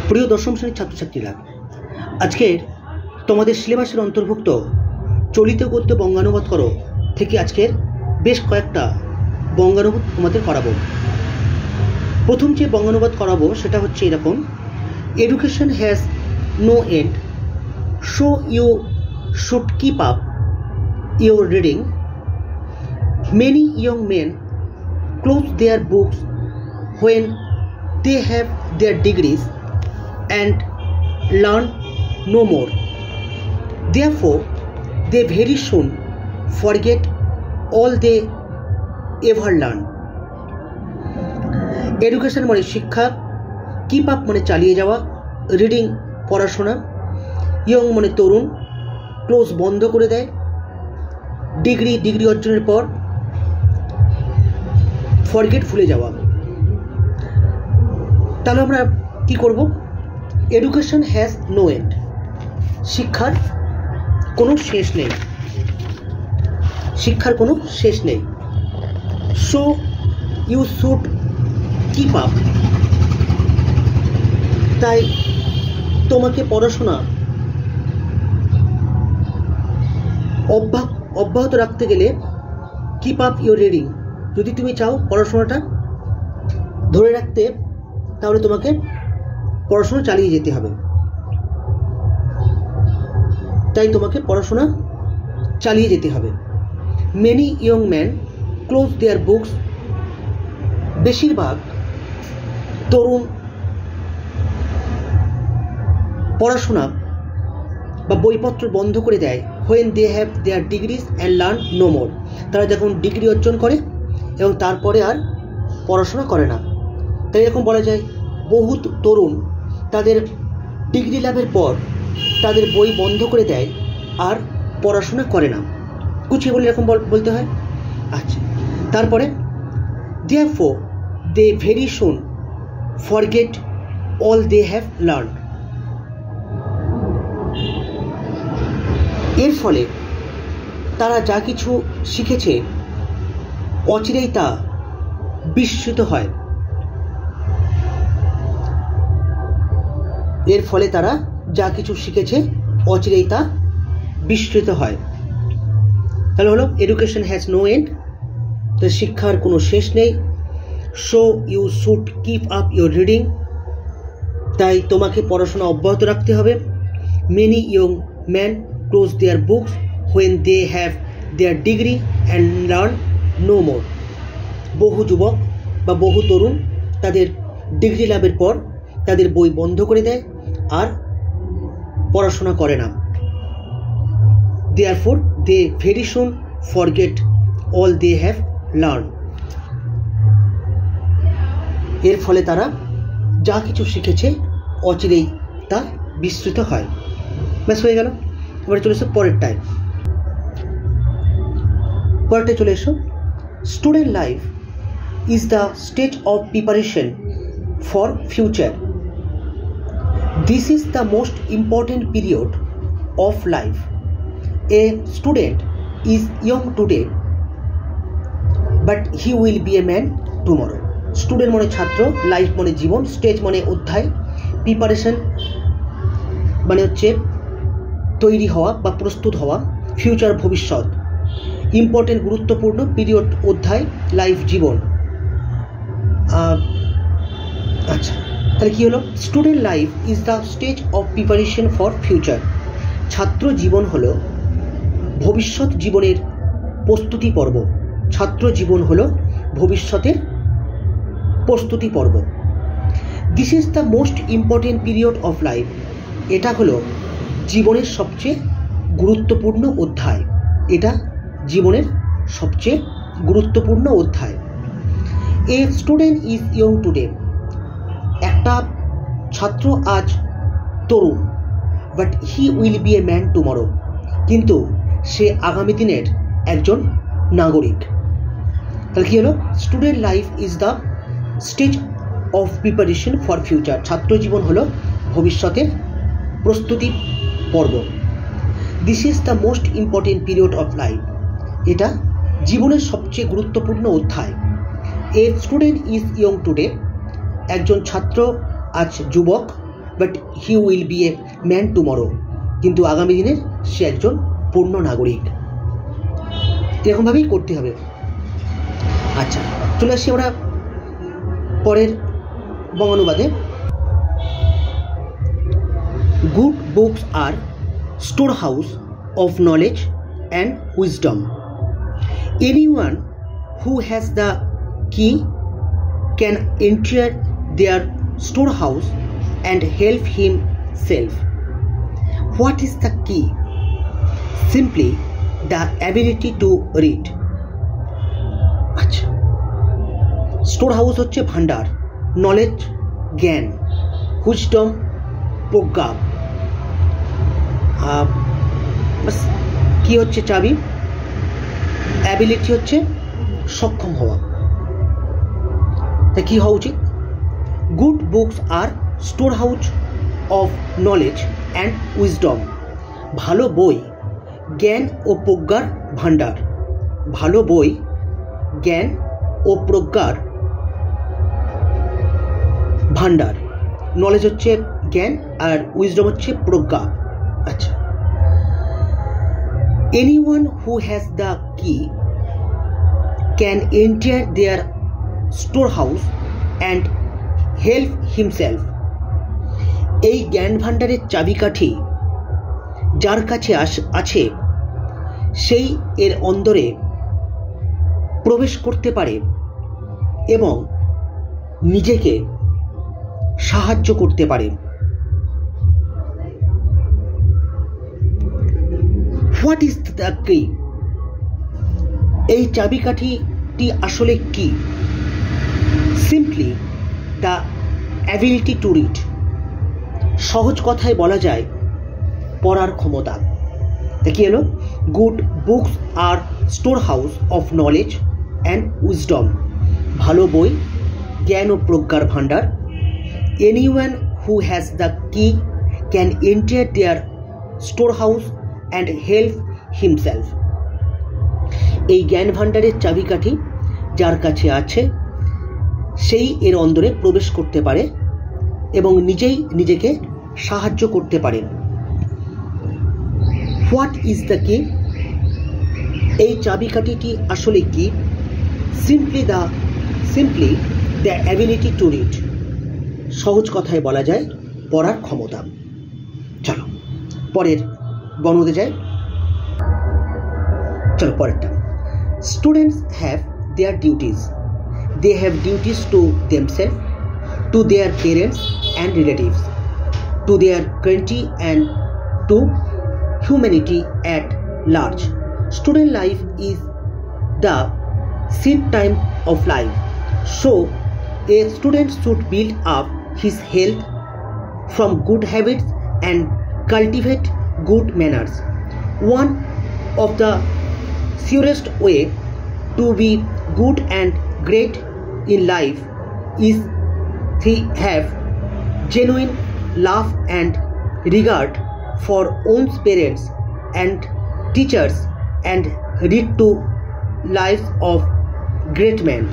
প্রিয় দশম শ্রেণীর ছাত্রছাত্রীরা, আজকের তোমাদের সিলেবাসের অন্তর্ভুক্ত চলিত গদ্য বঙ্গানুবাদ করো থেকে আজকের বেশ কয়েকটা বঙ্গানুবাদ তোমাদের করাবো। প্রথম যে বঙ্গানুবাদ করাবো সেটা হচ্ছে এরকম: education has no end, so you should keep up your reading. Many young men close their books when they have their degrees and learn no more. Therefore, they very soon forget all they ever learn. Education মানে শিক্ষা, keep up মানে চালিয়ে যাওয়া, reading পড়াশোনা, young মানে তরুণ, close বন্ধ করে দেয়, ডিগ্রি অর্জনের পর ফরগেট ভুলে যাওয়া। তাহলে আমরা কি করব? এডুকেশন হ্যাজ নো এন্ড, শিক্ষার কোনো শেষ নেই, শিক্ষার কোনো শেষ নেই। So you should keep up, তাই তোমাকে পড়াশোনা অব্যাহত রাখতে গেলে কিপ আপ ইউর রিডিং, যদি তুমি চাও পড়াশোনাটা ধরে রাখতে তাহলে তোমাকে পড়াশোনা চালিয়ে যেতে হবে। তাই তোমাকে পড়াশোনা চালিয়ে যেতে হবে। Many young man close their books, বেশিরভাগ তরুণ পড়াশোনা বা বইপত্র বন্ধ করে দেয় when they have their degrees and learn no more, তারা যখন ডিগ্রি অর্জন করে এবং তারপরে আর পড়াশোনা করে না। তাই এরকম বলা যায় বহু তরুণ তাদের ডিগ্রি লাভের পর তাদের বই বন্ধ করে দেয় আর পড়াশোনা করে না। গুছিয়ে বলে এরকম বলতে হয়। আচ্ছা, তারপরে therefore they very soon forget all they have learned, এর ফলে তারা যা কিছু শিখেছে অচিরেই তা বিস্মৃত হয়। এর ফলে তারা যা কিছু শিখেছে অচিরেই তা বিস্মৃত হয়। তাহলে হলো এডুকেশন হ্যাজ নো এন্ড, তো শিক্ষার কোনো শেষ নেই। So you should keep up your reading, তাই তোমাকে পড়াশোনা অব্যাহত রাখতে হবে। Many young man close their books when they have their degree and learn no more, বহু যুবক বা বহু তরুণ তাদের ডিগ্রি লাভের পর তাদের বই বন্ধ করে দেয় আর পড়াশোনা করে না। Therefore, they very soon forget all they have learned, এর ফলে তারা যা কিছু শিখেছে অচিরেই তা বিস্মৃত হয়। ব্যাস হয়ে গেল। এবারে চলে এসো পরেরটায়। পরেরটায় চলে এসো। Student life is the stage of preparation for future. This is the most important period of life. A student is young today, but he will be a man tomorrow. Student মানে ছাত্র, লাইফ মানে জীবন, stage মানে অধ্যায়, preparation মানে হচ্ছে তৈরি হওয়া বা প্রস্তুত হওয়া, ফিউচার ভবিষ্যৎ, ইম্পর্টেন্ট গুরুত্বপূর্ণ, পিরিয়ড অধ্যায়, লাইফ জীবন। আচ্ছা, তাহলে কি হলো? Student life is the stage of preparation for future. ছাত্র জীবন হলো ভবিষ্যৎ জীবনের প্রস্তুতি পর্ব। ছাত্র জীবন হলো ভবিষ্যতের প্রস্তুতি পর্ব। This is the most important period of life, এটা হলো জীবনের সবচেয়ে গুরুত্বপূর্ণ অধ্যায়। এটা জীবনের সবচেয়ে গুরুত্বপূর্ণ অধ্যায়। A student is young today, একটা ছাত্র আজ তরুণ, but he will be a man tomorrow, কিন্তু সে আগামী দিনের একজন নাগরিক। তাহলে কী হলো? Student life is the stage of preparation for future. ছাত্র জীবন হলো ভবিষ্যতের প্রস্তুতি পর্ব। This is the most important period of life, এটা জীবনের সবচেয়ে গুরুত্বপূর্ণ অধ্যায়। A student is young today, একজন ছাত্র আজ যুবক, but he will be a man tomorrow, কিন্তু আগামী দিনের সে একজন পূর্ণ নাগরিক। এরকমভাবেই করতে হবে। আচ্ছা, চলে আসছি আমরা পরের বঙ্গানুবাদে। Good books are store house of knowledge and wisdom. Anyone who has the key can enter their store house and help himself. What is the key? Simply the ability to read. আচ্ছা, store house হচ্ছে ভান্ডার, knowledge জ্ঞান, হুইজডম প্রজ্ঞা, কি হচ্ছে চাবি, ability হচ্ছে সক্ষম হওয়া। তা কী হওয়া উচিত? Good books are store house of knowledge and wisdom. ভালো বই জ্ঞান ও প্রজ্ঞার ভাণ্ডার। ভালো বই জ্ঞান ও প্রজ্ঞার ভাণ্ডার। নলেজ হচ্ছে জ্ঞান আর উইজডম হচ্ছে প্রজ্ঞা। আচ্ছা, anyone who has the key can enter their store house and help himself. এই জ্ঞান ভাণ্ডারের চাবিকাঠি যার কাছে আছে সেই এর অন্দরে প্রবেশ করতে পারে এবং নিজেকে সাহায্য করতে পারে। হোয়াট ইজ দ্য কি? এই চাবিকাঠিটি আসলে কি? Simply the ability to read. সহজ কথায় বলা যায় পড়ার ক্ষমতা। কি হলো? Good books are store house of knowledge and wisdom. ভালো বই জ্ঞান ও প্রজ্ঞার ভাণ্ডার। Anyone who has the key can enter their store house and help himself. এই জ্ঞান ভাণ্ডারের চাবিকাঠি যার কাছে আছে সেই এর অন্দরে প্রবেশ করতে পারে এবং নিজেই নিজেকে সাহায্য করতে পারে। হোয়াট ইজ দ্য কি? এই চাবিকাঠিটি আসলে কি? Simply the ability to read. সহজ কথায় বলা যায় পড়ার ক্ষমতা। চলো পরের বর্ণতে যাই। চলো পরেরটা। Students have their duties. They have duties to themselves, to their parents and relatives, to their country and to humanity at large. Student life is the seed time of life, so a student should build up his health from good habits and cultivate good manners. One of the surest way to be good and great in life is to have genuine love and regard for one's parents and teachers and read to lives of great men.